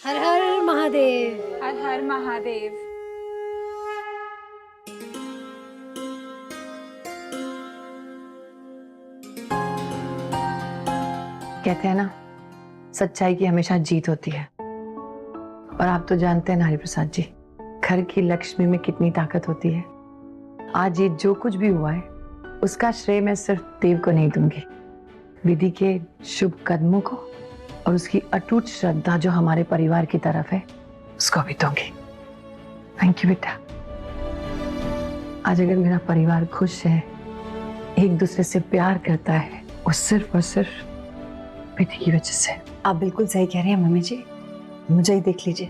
हर हर महादेव। हर हर महादेव। कहते हैं ना, सच्चाई की हमेशा जीत होती है। और आप तो जानते हैं नारी प्रसाद जी, घर की लक्ष्मी में कितनी ताकत होती है। आज ये जो कुछ भी हुआ है उसका श्रेय मैं सिर्फ देव को नहीं दूंगी, विधि के शुभ कदमों को और उसकी अटूट श्रद्धा जो हमारे परिवार की तरफ है उसको भी दूंगी। थैंक यू बेटा। आज अगर मेरा परिवार खुश है, एक दूसरे से प्यार करता है, वो सिर्फ और सिर्फ विधि की वजह से। आप बिल्कुल सही कह रही हैं मम्मी जी। मुझे ही देख लीजिए,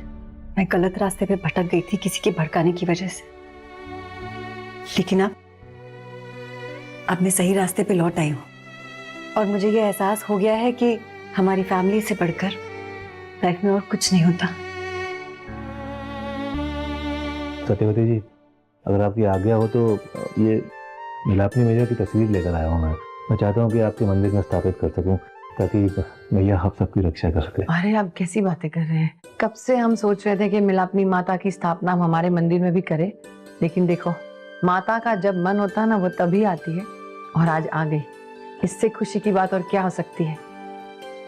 मैं गलत रास्ते पे भटक गई थी किसी के भड़काने की वजह से, लेकिन अब मैं सही रास्ते पे लौट आई हूँ और मुझे ये एहसास हो गया है कि हमारी फैमिली से बढ़कर लाइफ में और कुछ नहीं होता। सत्यवती जी, अगर आपकी आज्ञा हो तो ये मिलापनी मैया की तस्वीर लेकर आया हूँ। मैं चाहता हूँ कि आपके मंदिर में स्थापित कर सकूं ताकि मैया आप सबकी रक्षा कर सके। अरे आप कैसी बातें कर रहे हैं? कब से हम सोच रहे थे कि मिलापनी माता की स्थापना हम हमारे मंदिर में भी करें, लेकिन देखो माता का जब मन होता है ना वो तभी आती है, और आज आ गई। इससे खुशी की बात और क्या हो सकती है।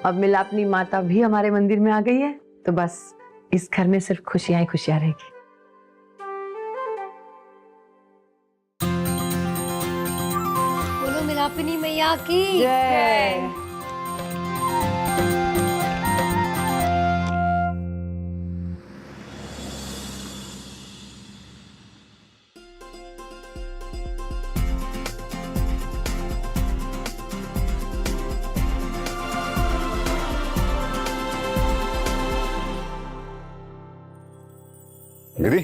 अब मिलापनी माता भी हमारे मंदिर में आ गई है तो बस इस घर में सिर्फ खुशियां ही खुशियां रहेगी। बोलो मिलापनी मैया की जय। विधि,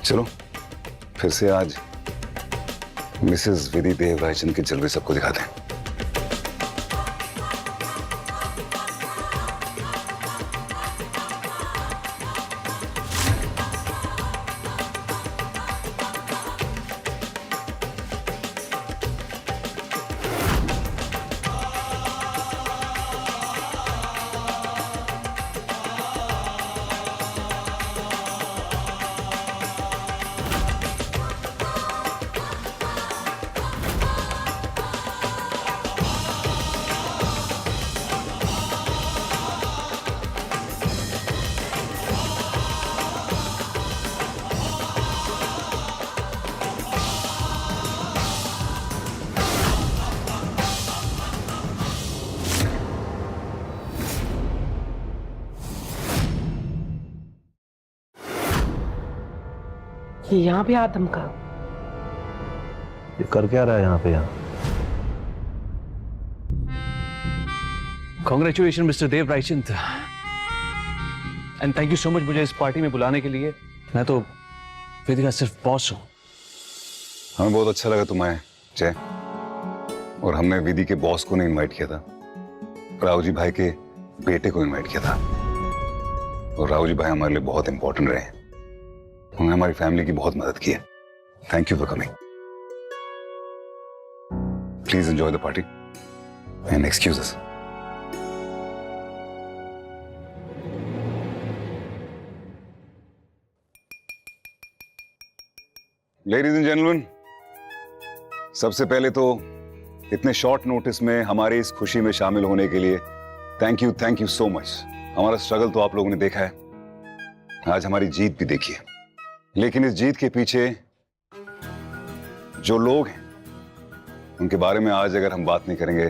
चलो फिर से आज मिसेस विधि देव रायचंद की ज्वेलरी सबको दिखाते हैं। यहाँ पे आदम का ये कर क्या रहा है यहाँ पे? Congratulations, mister Dev Raichand, and thank you so much मुझे इस पार्टी में बुलाने के लिए। मैं तो विधि का सिर्फ बॉस हूँ। हमें बहुत अच्छा लगा तुम आए जय, और हमने विधि के बॉस को नहीं इनवाइट किया था, राव जी भाई के बेटे को इनवाइट किया था। और राव जी भाई हमारे लिए बहुत इंपॉर्टेंट रहे हैं, उन्होंने हमारी फैमिली की बहुत मदद की है। Thank you for coming. Please enjoy the party and excuse us. Ladies and gentleman, सबसे पहले तो इतने शॉर्ट नोटिस में हमारी इस खुशी में शामिल होने के लिए थैंक यू सो मच। हमारा स्ट्रगल तो आप लोगों ने देखा है, आज हमारी जीत भी देखी है, लेकिन इस जीत के पीछे जो लोग हैं उनके बारे में आज अगर हम बात नहीं करेंगे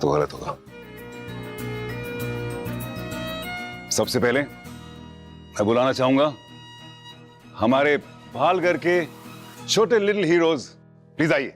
तो गलत होगा। सबसे पहले मैं बुलाना चाहूंगा हमारे भालगढ़ के छोटे लिटिल हीरोज, प्लीज आइए।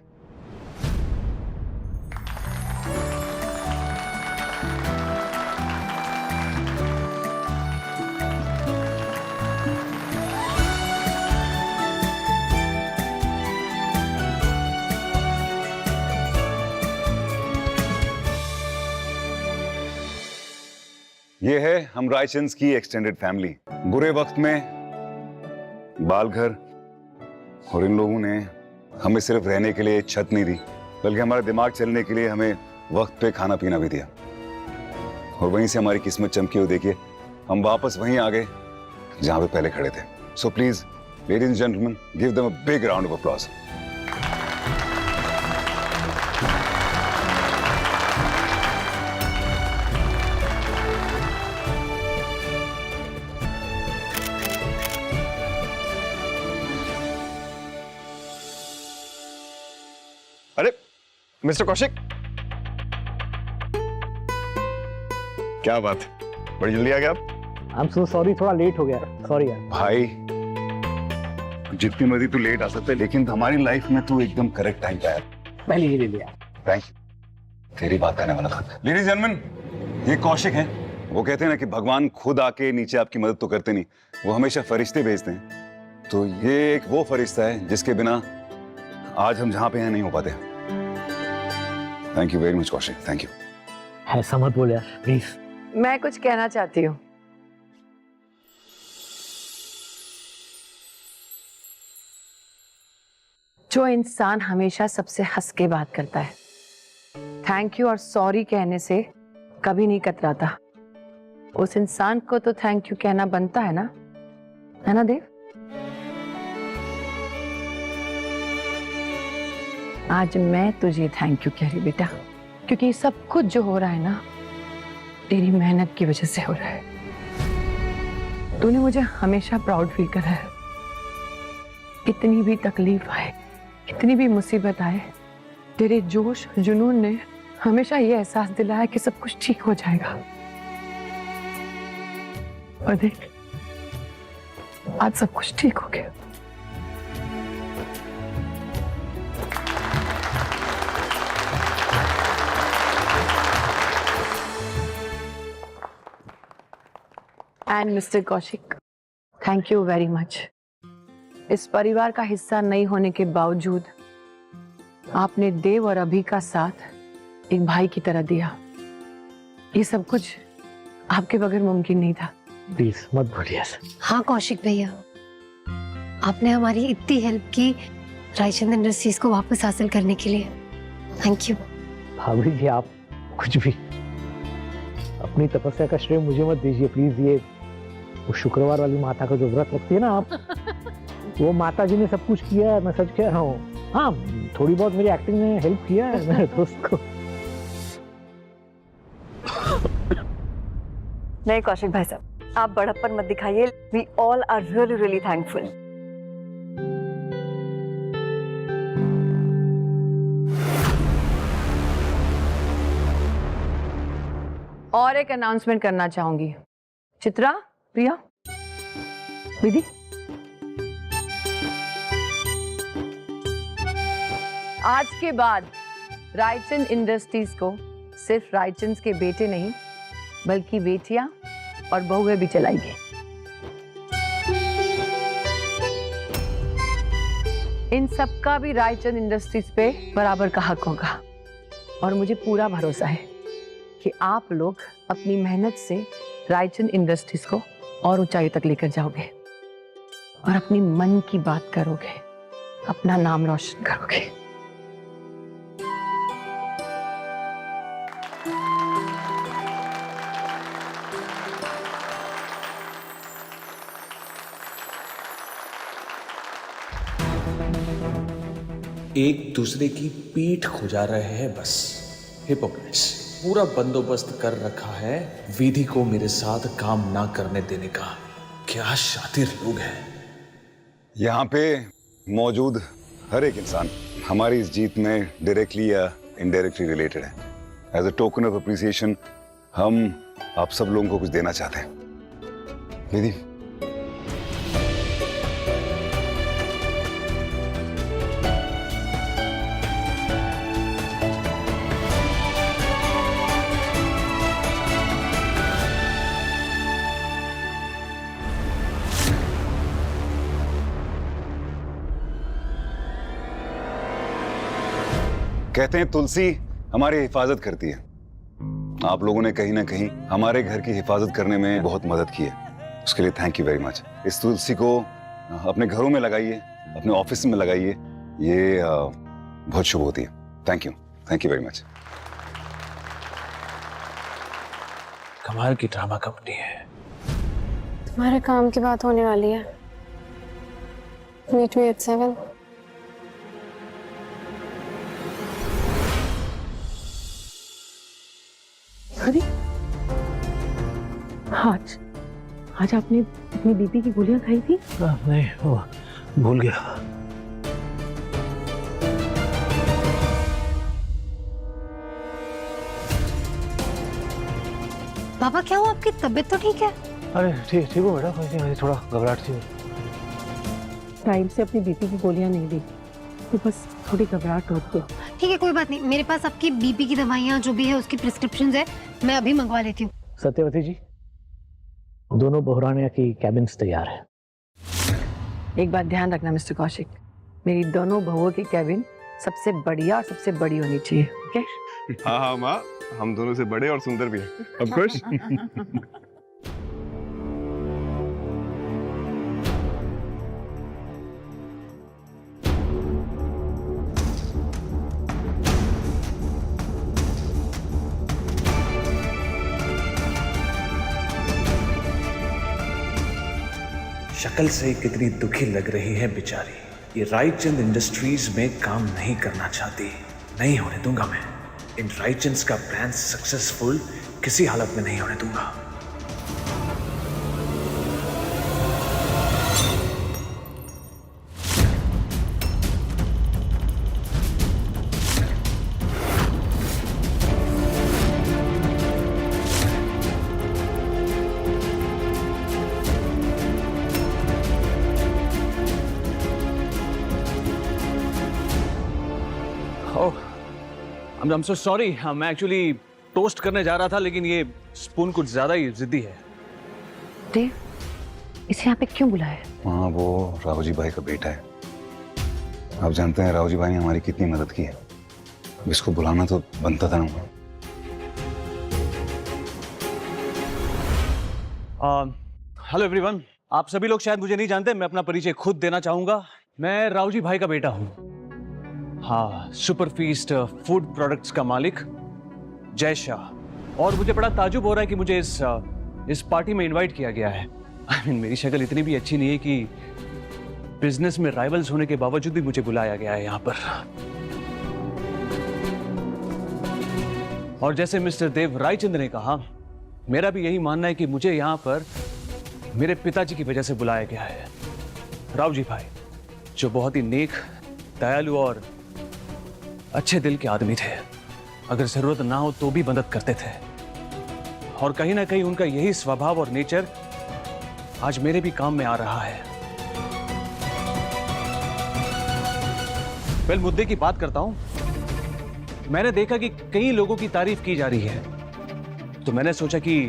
ये है हम रायचंद्स की एक्सटेंडेड फैमिली। बुरे वक्त में बालघर और इन लोगों ने हमें सिर्फ रहने के लिए छत नहीं दी, बल्कि हमारा दिमाग चलने के लिए हमें वक्त पे खाना पीना भी दिया। और वहीं से हमारी किस्मत चमकी हो, देखिए हम वापस वहीं आ गए जहां पे पहले खड़े थे। So please ladies and gentleman, give them a big round of applause. अरे मिस्टर कौशिक, क्या बात, बड़ी जल्दी आ गया आप। आई एम सो सॉरी, थोड़ा लेट हो गया, सॉरी यार। भाई जितनी मर्जी तू लेट आ सकता है, लेकिन हमारी लाइफ में तू एकदम करेक्ट टाइम पे आया। पहले ये ले लिया। थैंक यू, तेरी बात करने वाला था। लेडीज जेंटलमैन, ये कौशिक हैं। वो कहते हैं ना कि भगवान खुद आके नीचे आपकी मदद तो करते नहीं, वो हमेशा फरिश्ते भेजते हैं। तो ये एक वो फरिश्ता है जिसके बिना आज हम जहां पे हैं नहीं हो पाते। Thank you very much Kaushik, thank you. ऐसा मत बोल यार प्लीज। मैं कुछ कहना चाहती हूँ। जो इंसान हमेशा सबसे हंस के बात करता है, थैंक यू और सॉरी कहने से कभी नहीं कतराता, उस इंसान को तो थैंक यू कहना बनता है ना देव? आज मैं तुझे थैंक यू कह रही बेटा, क्योंकि सब कुछ जो हो रहा है ना, तेरी मेहनत की वजह से हो रहा है। तूने मुझे हमेशा प्राउड फील करा है। कितनी भी तकलीफ आए, कितनी भी मुसीबत आए, तेरे जोश जुनून ने हमेशा ये एहसास दिलाया कि सब कुछ ठीक हो जाएगा। और देख, आज सब कुछ ठीक हो गया। And mister Kaushik, thank you very much. इस परिवार का हिस्सा नहीं होने के बावजूद आपने देव और अभी का साथ एक भाई की तरह दिया। ये सब कुछ आपके बगैर मुमकिन नहीं था। प्लीज मत बोलिए। हाँ कौशिक भैया, आपने हमारी इतनी हेल्प की रायचंद इंडस्ट्रीज को वापस हासिल करने के लिए। Thank you. भाभी जी आप कुछ भी, अपनी तपस्या का श्रेय मुझे मत दीजिए प्लीज। ये वो शुक्रवार वाली माता का जो व्रत रखती है ना आप, वो माता जी ने सब कुछ किया है, मैं सच कह रहा हूँ। हाँ, थोड़ी बहुत मेरी एक्टिंग में हेल्प किया है मेरे दोस्त को। नहीं कौशिक भाई साहब, आप बड़प्पन मत दिखाइए। We all are really really thankful. और एक अनाउंसमेंट करना चाहूंगी। चित्रा, प्रिया, दीदी, आज के बाद रायचंद इंडस्ट्रीज को सिर्फ रायचंद के बेटे नहीं, बल्कि बेटियां और बहुएं भी चलाएंगे। इन सबका भी रायचंद इंडस्ट्रीज पे बराबर का हक होगा। और मुझे पूरा भरोसा है कि आप लोग अपनी मेहनत से रायचंद इंडस्ट्रीज को और ऊंचाई तक लेकर जाओगे और अपनी मन की बात करोगे, अपना नाम रोशन करोगे। एक दूसरे की पीठ खुजा रहे हैं बस। हिपोक्रेट्स। पूरा बंदोबस्त कर रखा है विधि को मेरे साथ काम ना करने देने का। क्या शातिर लोग हैं। यहाँ पे मौजूद हर एक इंसान हमारी इस जीत में डायरेक्टली या इनडायरेक्टली रिलेटेड है। As a token of appreciation हम आप सब लोगों को कुछ देना चाहते हैं। विधि, कहते हैं तुलसी हमारी हिफाजत करती है। आप लोगों ने कहीं ना कहीं हमारे घर की हिफाजत करने में बहुत मदद की है, उसके लिए थैंक यू वेरी मच। इस तुलसी को अपने घरों में लगाइए, अपने ऑफिस में लगाइए, ये बहुत शुभ होती है। Thank you very much. कमाल की ड्रामा कंपनी है। तुम्हारे काम की बात होने वाली है। Meet me at 7। अरे आज आपने अपनी बीपी की गोलियां खाई थी? नहीं, वो भूल गया। पापा क्या हुआ, आपकी तबीयत तो ठीक है? अरे ठीक हो बेटा, कोई नहीं, थोड़ा घबराहट सी। टाइम से अपनी बीपी की गोलियां नहीं दी तो बस थोड़ी घबराहट होती है। ठीक है, कोई बात नहीं, मेरे पास आपकी बीपी की दवाइयाँ जो भी है उसकी प्रिस्क्रिप्शंस है, मैं अभी मंगवा लेती हूँ। सत्यवती जी, दोनों बहरानिया की कैबिन्स तैयार है। एक बात ध्यान रखना मिस्टर कौशिक, मेरी दोनों बहुओं की कैबिन सबसे बढ़िया और सबसे बड़ी होनी चाहिए, ओके? हाँ हाँ माँ, हम दोनों से बड़े और सुंदर भी हैं। Of course। शक्ल से कितनी दुखी लग रही है बेचारी। ये रायचंद इंडस्ट्रीज में काम नहीं करना चाहती। नहीं होने दूंगा मैं। इन रायचंद्स का प्लान सक्सेसफुल किसी हालत में नहीं होने दूंगा। I'm so sorry, मैं एक्चुअली टोस्ट करने जा रहा था, लेकिन ये स्पून कुछ ज्यादा ही जिद्दी है। देव, इसे यहाँ पे क्यों बुलाया है? हाँ, वो राव जी भाई का बेटा है। आप जानते हैं राव जी भाई ने हमारी कितनी मदद की है। इसको बुलाना तो बनता था ना। हेलो एवरीवन, आप सभी लोग शायद मुझे नहीं जानते, मैं अपना परिचय खुद देना चाहूंगा। मैं राव जी भाई का बेटा हूँ। हाँ, सुपर फीस्ट फूड प्रोडक्ट्स का मालिक जय शाह। और मुझे बड़ा ताजुब हो रहा है कि मुझे इस पार्टी में इनवाइट किया गया है। मेरी शक्ल इतनी भी अच्छी नहीं है कि बिजनेस में राइवल्स होने के बावजूद भी मुझे बुलाया गया है यहाँ पर। और जैसे मिस्टर देव रायचंद ने कहा, मेरा भी यही मानना है कि मुझे यहाँ पर मेरे पिताजी की वजह से बुलाया गया है। राव जी भाई, जो बहुत ही नेक, दयालु और अच्छे दिल के आदमी थे। अगर जरूरत ना हो तो भी मदद करते थे। और कहीं ना कहीं उनका यही स्वभाव और नेचर आज मेरे भी काम में आ रहा है। वेल, मुद्दे की बात करता हूं। मैंने देखा कि कई लोगों की तारीफ की जा रही है, तो मैंने सोचा कि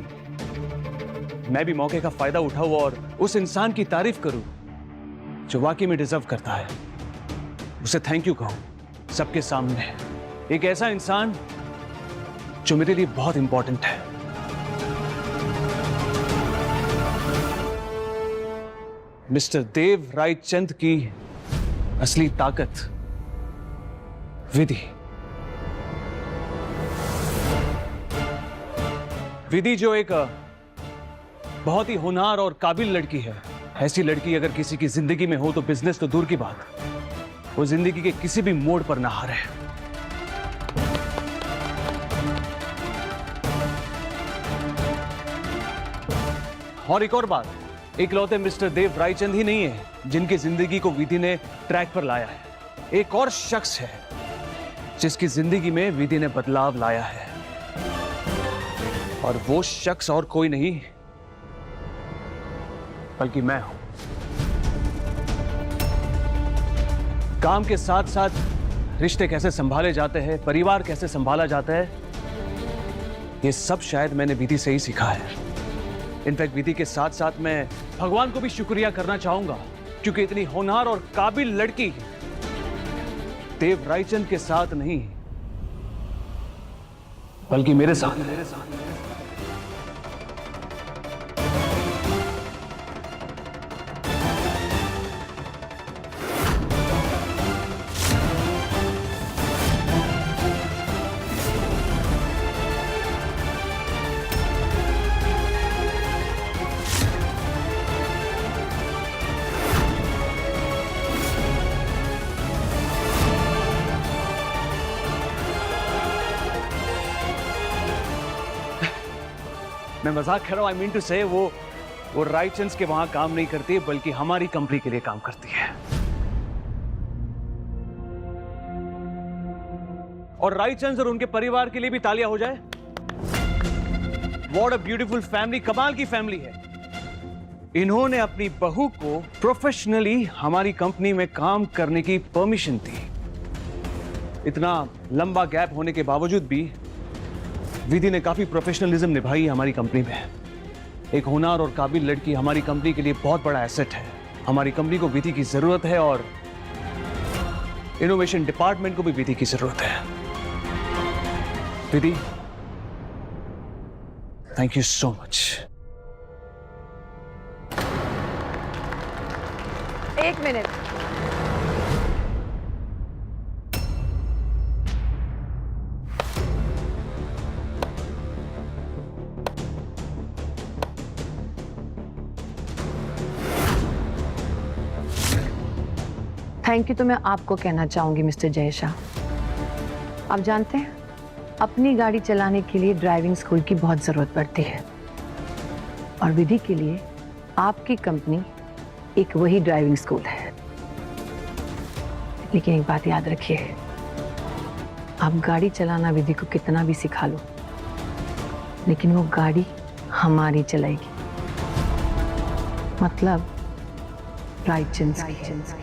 मैं भी मौके का फायदा उठाऊं और उस इंसान की तारीफ करूं जो वाकई में डिजर्व करता है। उसे थैंक यू कहूं सबके सामने। एक ऐसा इंसान जो मेरे लिए बहुत इंपॉर्टेंट है। मिस्टर देव रायचंद की असली ताकत विधि। विधि जो एक बहुत ही होनहार और काबिल लड़की है। ऐसी लड़की अगर किसी की जिंदगी में हो तो बिजनेस तो दूर की बात, वो जिंदगी के किसी भी मोड़ पर ना हारे। और एक और बात, इकलौते मिस्टर देव रायचंद ही नहीं है जिनकी जिंदगी को विधि ने ट्रैक पर लाया है। एक और शख्स है जिसकी जिंदगी में विधि ने बदलाव लाया है, और वो शख्स और कोई नहीं बल्कि मैं हूं। काम के साथ साथ रिश्ते कैसे संभाले जाते हैं, परिवार कैसे संभाला जाता है, ये सब शायद मैंने विधि से ही सीखा है। इनफैक्ट विधि के साथ साथ मैं भगवान को भी शुक्रिया करना चाहूंगा, क्योंकि इतनी होनहार और काबिल लड़की देव रायचंद के साथ नहीं बल्कि मेरे साथ। मैं मजाक कर रहा हूँ। आई मीन टू से वो राइचंस के वहां काम नहीं करती बल्कि हमारी कंपनी के लिए काम करती है। और राइचंस और उनके परिवार के लिए भी तालियां हो जाए। व्हाट अ ब्यूटीफुल फैमिली, कमाल की फैमिली है। इन्होंने अपनी बहू को प्रोफेशनली हमारी कंपनी में काम करने की परमिशन दी। इतना लंबा गैप होने के बावजूद भी विधि ने काफी प्रोफेशनलिज्म निभाई हमारी कंपनी में। एक होनहार और काबिल लड़की हमारी कंपनी के लिए बहुत बड़ा एसेट है। हमारी कंपनी को विधि की जरूरत है और इनोवेशन डिपार्टमेंट को भी विधि की जरूरत है। विधि, थैंक यू सो मच। एक मिनट, थैंक यू तो मैं आपको कहना चाहूंगी मिस्टर जय शाह। आप जानते हैं, अपनी गाड़ी चलाने के लिए ड्राइविंग स्कूल की बहुत जरूरत पड़ती है और विधि के लिए आपकी कंपनी एक वही ड्राइविंग स्कूल है। लेकिन एक बात याद रखिए, आप गाड़ी चलाना विधि को कितना भी सिखा लो, लेकिन वो गाड़ी हमारी चलाएगी, मतलब राइचंस की।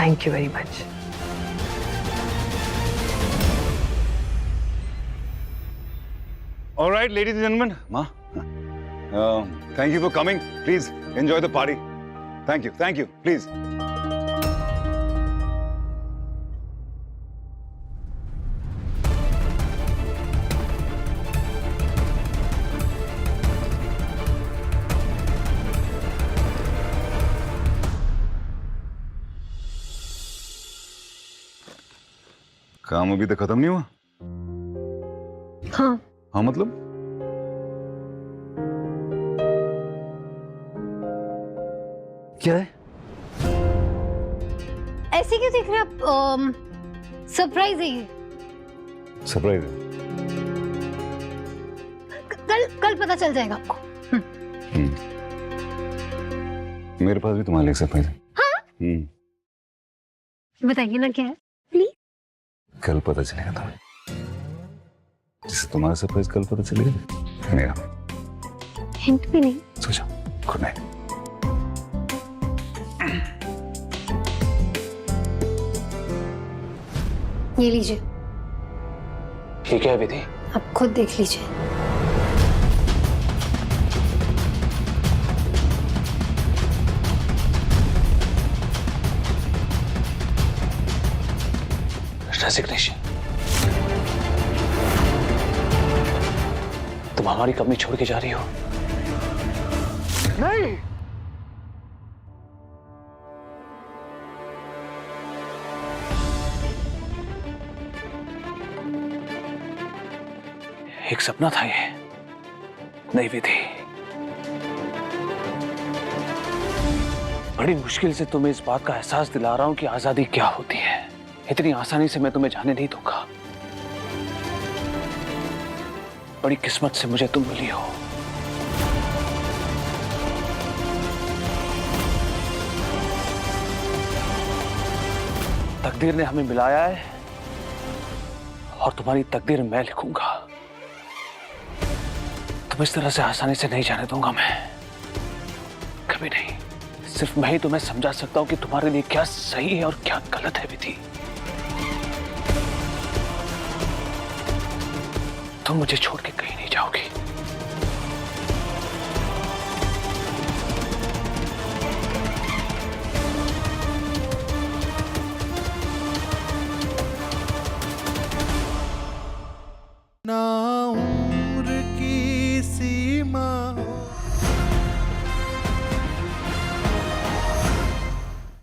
Thank you very much. All right, ladies and gentlemen, Ma, thank you for coming. Please enjoy the party. Thank you, please. काम अभी तक खत्म नहीं हुआ? हाँ, हाँ मतलब? क्या है? ऐसे क्यों देख रहे हैं आप? सरप्राइज है ये। सरप्राइज है? कल पता चल जाएगा आपको। मेरे पास भी तुम्हारे लिए सरप्राइज है। हाँ? बताइए ना क्या है, प्लीज। कल पता चलेगा तुम्हें। जैसे तुम्हारा सरप्राइज कल पता चलेगा, मेरा हिंट भी नहीं। सोचो। Good night. ये लीजिए। ठीक है विधि, आप खुद देख लीजिए। रेजिग्नेशन। तुम हमारी कंपनी छोड़ के जा रही हो? नहीं। एक सपना था ये, नई विधि। बड़ी मुश्किल से तुम्हें इस बात का एहसास दिला रहा हूं कि आजादी क्या होती है। इतनी आसानी से मैं तुम्हें जाने नहीं दूंगा। बड़ी किस्मत से मुझे तुम मिली हो। तकदीर ने हमें मिलाया है और तुम्हारी तकदीर मैं लिखूंगा। तुम इस तरह से आसानी से नहीं जाने दूंगा मैं, कभी नहीं। सिर्फ मैं ही तुम्हें समझा सकता हूं कि तुम्हारे लिए क्या सही है और क्या गलत है विधि। तुम मुझे छोड़ के कहीं नहीं जाओगी। ना